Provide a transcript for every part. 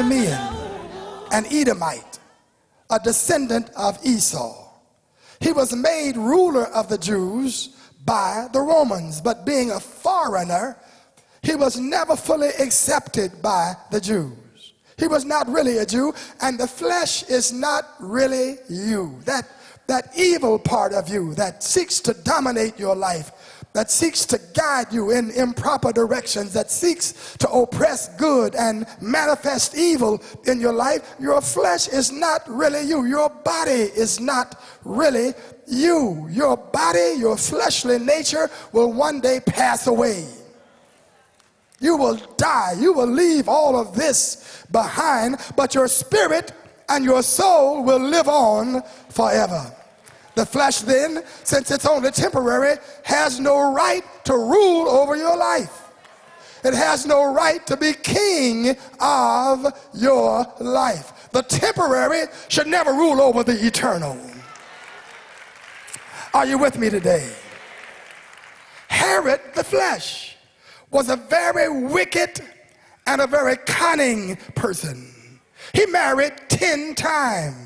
Idumean, an Edomite, a descendant of Esau. He was made ruler of the Jews by the Romans, but being a foreigner, he was never fully accepted by the Jews. He was not really a Jew, and the flesh is not really you. That evil part of you that seeks to dominate your life, that seeks to guide you in improper directions, that seeks to oppress good and manifest evil in your life, your flesh is not really you. Your body is not really you. Your body, your fleshly nature will one day pass away. You will die. You will leave all of this behind, but your spirit and your soul will live on forever. The flesh then, since it's only temporary, has no right to rule over your life. It has no right to be king of your life. The temporary should never rule over the eternal. Are you with me today? Herod the flesh was a very wicked and a very cunning person. He married 10 times,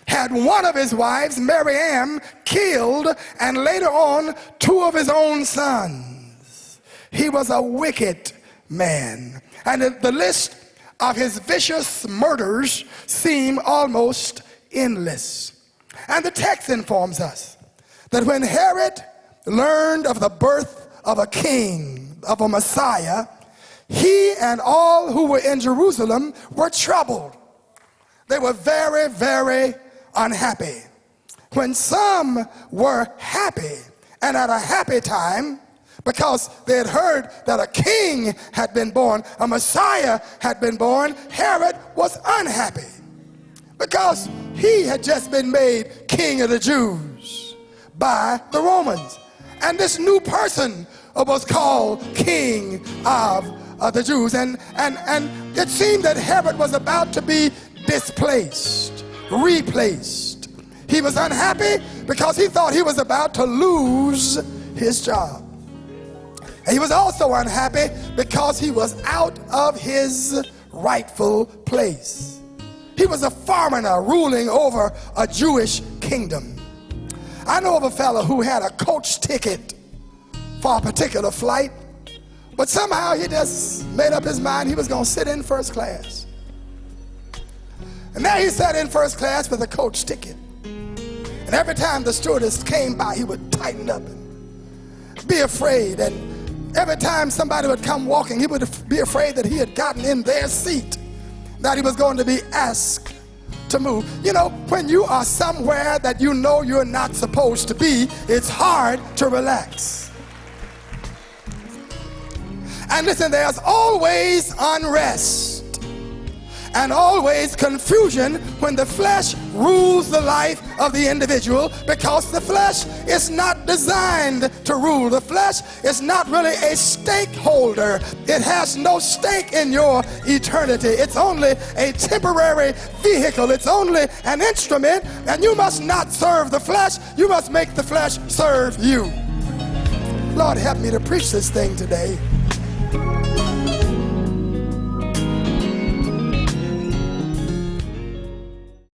had one of his wives, Miriam, killed, and later on 2 of his own sons. He was a wicked man, and the list of his vicious murders seem almost endless. And the text informs us that when Herod learned of the birth of a king, of a Messiah, he and all who were in Jerusalem were troubled. They were very, very unhappy. When some were happy and at a happy time because they had heard that a king had been born, a Messiah had been born, Herod was unhappy because he had just been made king of the Jews by the Romans. And this new person was called king of the Jews. And it seemed that Herod was about to be displaced, replaced. He was unhappy because he thought he was about to lose his job. And he was also unhappy because he was out of his rightful place. He was a foreigner ruling over a Jewish kingdom. I know of a fellow who had a coach ticket for a particular flight, but somehow he just made up his mind he was going to sit in first class. And there he sat in first class with a coach ticket. And every time the stewardess came by, he would tighten up and be afraid. And every time somebody would come walking, he would be afraid that he had gotten in their seat, that he was going to be asked to move. You know, when you are somewhere that you know you're not supposed to be, it's hard to relax. And listen, there's always unrest and always confusion when the flesh rules the life of the individual, because the flesh is not designed to rule. The flesh is not really a stakeholder. It has no stake in your eternity. It's only a temporary vehicle. It's only an instrument, and you must not serve the flesh. You must make the flesh serve you. Lord, help me to preach this thing today.